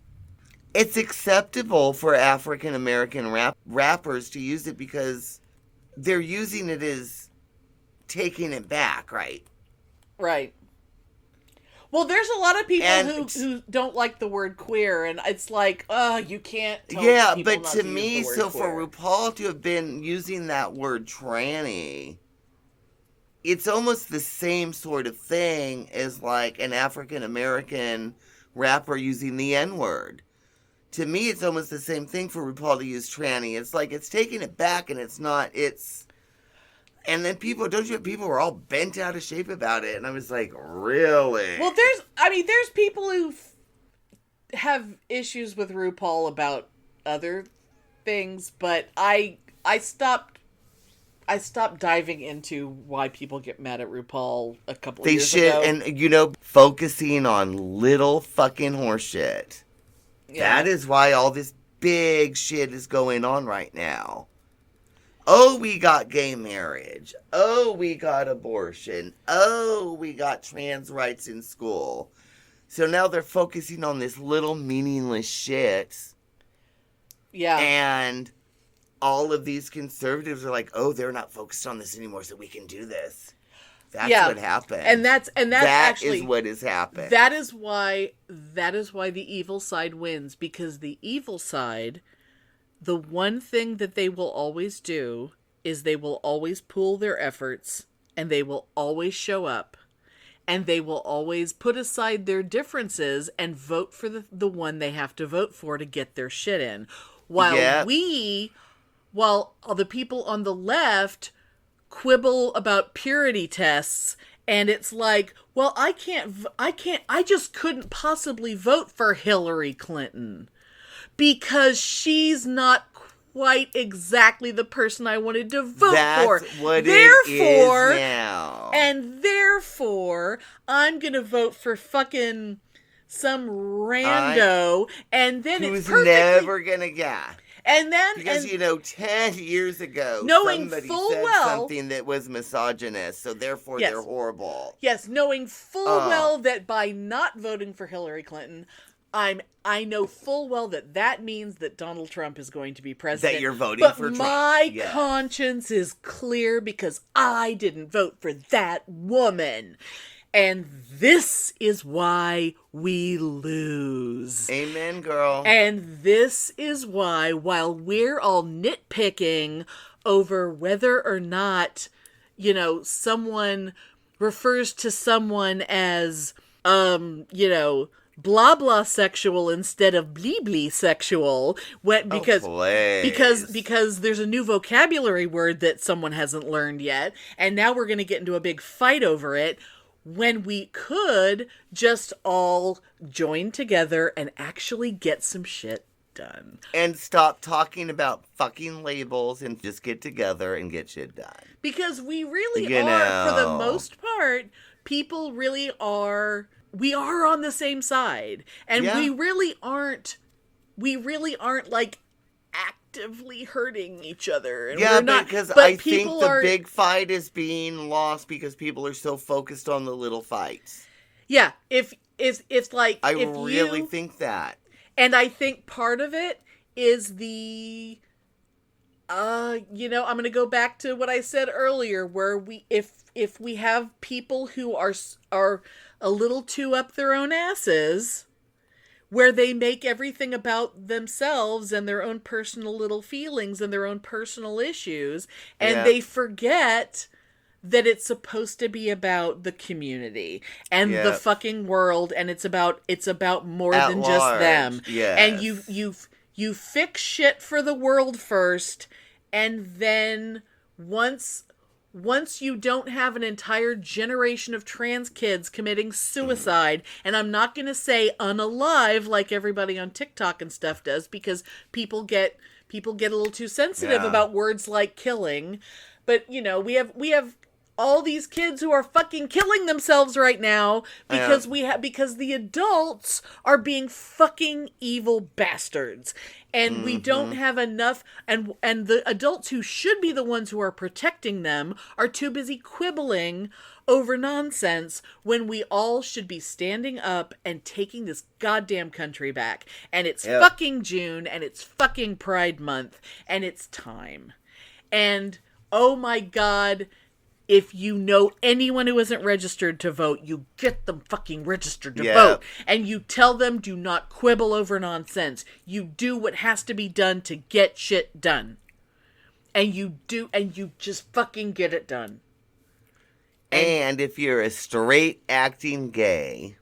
it's acceptable for African American rappers to use it because they're using it as taking it back, right? Right. Well, there's a lot of people who don't like the word queer, and it's like, you can't tell people but not to use me, the word so queer. for RuPaul to have been using that word tranny, it's almost the same sort of thing as like an African American rapper using the N-word. To me, it's almost the same thing for RuPaul to use tranny. It's like it's taking it back, and it's not. And then people were all bent out of shape about it, and I was like, really? Well, there's people who have issues with RuPaul about other things, but I stopped diving into why people get mad at RuPaul a couple of years ago. And focusing on little fucking horseshit. Yeah. That is why all this big shit is going on right now. Oh, we got gay marriage. Oh, we got abortion. Oh, we got trans rights in school. So now they're focusing on this little meaningless shit. Yeah. And all of these conservatives are like, oh, they're not focused on this anymore, so we can do this. That's what happened. And that's actually is what has happened. That is why the evil side wins, because the evil side, the one thing that they will always do is they will always pool their efforts, and they will always show up, and they will always put aside their differences and vote for the one they have to vote for to get their shit in. While the people on the left quibble about purity tests, and it's like, well, I just couldn't possibly vote for Hillary Clinton because she's not quite exactly the person I wanted to vote for. That's what it is now. And therefore, I'm gonna vote for fucking some rando, and then who's it's never gonna get. And then, because 10 years ago, knowing somebody full said well something that was misogynist, so therefore they're horrible. Yes, knowing full well that by not voting for Hillary Clinton, I know full well that means that Donald Trump is going to be president. That you're voting for Trump. But my conscience is clear because I didn't vote for that woman. And this is why we lose. Amen, girl. And this is why, while we're all nitpicking over whether or not, someone refers to someone as, blah blah sexual instead of blee blee sexual, because there's a new vocabulary word that someone hasn't learned yet, and now we're going to get into a big fight over it, when we could just all join together and actually get some shit done. And stop talking about fucking labels and just get together and get shit done. Because we really are, for the most part, people really are, we are on the same side. And we really aren't like actively hurting each other. And yeah, we're not, because but I think the big fight is being lost because people are so focused on the little fights. Yeah, if it's like, I really think that. And I think part of it is the, I'm going to go back to what I said earlier, where if we have people who are a little too up their own asses, where they make everything about themselves and their own personal little feelings and their own personal issues, and they forget that it's supposed to be about the community and the fucking world, and it's about more than just them. And you fix shit for the world first, and then once you don't have an entire generation of trans kids committing suicide, and I'm not going to say unalive like everybody on TikTok and stuff does, because people get a little too sensitive about words like killing, but we have all these kids who are fucking killing themselves right now because because the adults are being fucking evil bastards. And we don't have enough, and the adults who should be the ones who are protecting them are too busy quibbling over nonsense when we all should be standing up and taking this goddamn country back. And it's fucking June, and it's fucking Pride Month, and it's time. And, oh my God, if you know anyone who isn't registered to vote, you get them fucking registered to vote. And you tell them, do not quibble over nonsense. You do what has to be done to get shit done. And you just fucking get it done. And if you're a straight acting gay,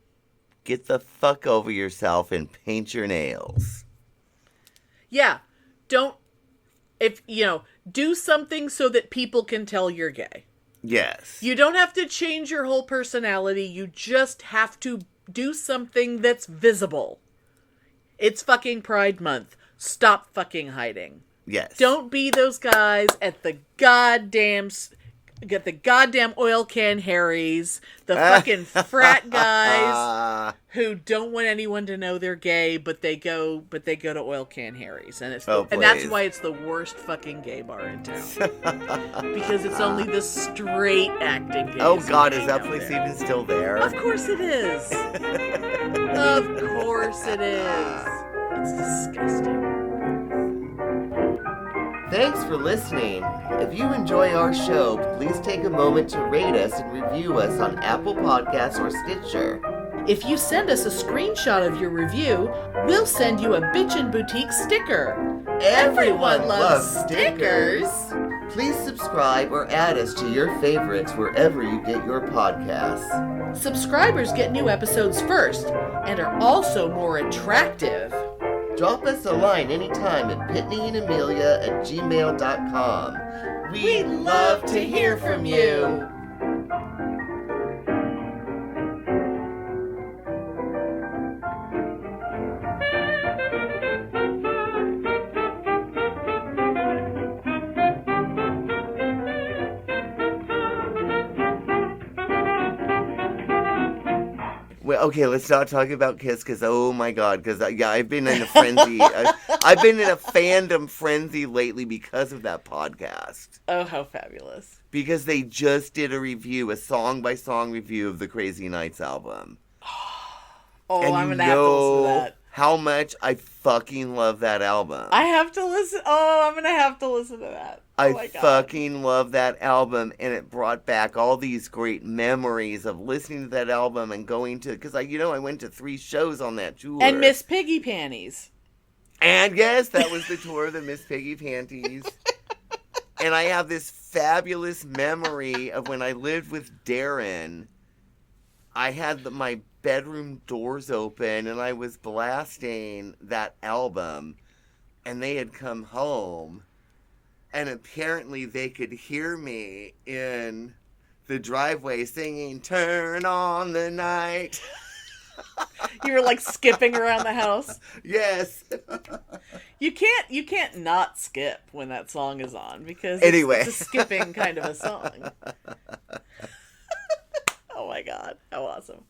get the fuck over yourself and paint your nails. Yeah. Do something so that people can tell you're gay. Yes. You don't have to change your whole personality. You just have to do something that's visible. It's fucking Pride Month. Stop fucking hiding. Yes. Don't be those guys at the goddamn Get the goddamn oil can Harrys, the fucking frat guys who don't want anyone to know they're gay, but they go to oil can Harrys, and and that's why it's the worst fucking gay bar in town. Because it's only the straight acting gays. Oh God, is that place even still there? Of course it is. Of course it is. It's disgusting. Thanks for listening. If you enjoy our show, please take a moment to rate us and review us on Apple Podcasts or Stitcher. If you send us a screenshot of your review, we'll send you a Bitchin' Boutique sticker. Everyone loves stickers. Please subscribe or add us to your favorites wherever you get your podcasts. Subscribers get new episodes first and are also more attractive. Drop us a line anytime at PitneyAndAmelia@gmail.com. We'd love to hear from you. Well, okay, let's not talk about Kiss, because, oh my God, because, I've been in a frenzy. I've been in a fandom frenzy lately because of that podcast. Oh, how fabulous. Because they just did a review, a song-by-song review of the Crazy Nights album. Oh, and I'm going to have to listen to that. How much I fucking love that album. I have to listen. Oh, I'm going to have to listen to that. I fucking love that album, and it brought back all these great memories of listening to that album and going to, because I went to 3 shows on that tour. And Miss Piggy Panties. And yes, that was the tour of the Miss Piggy Panties. And I have this fabulous memory of when I lived with Darren. I had my bedroom doors open, and I was blasting that album, and they had come home. And apparently they could hear me in the driveway singing, "Turn on the Night." You were like skipping around the house. Yes. You can't not skip when that song is on, because it's a skipping kind of a song. Oh my God, how awesome.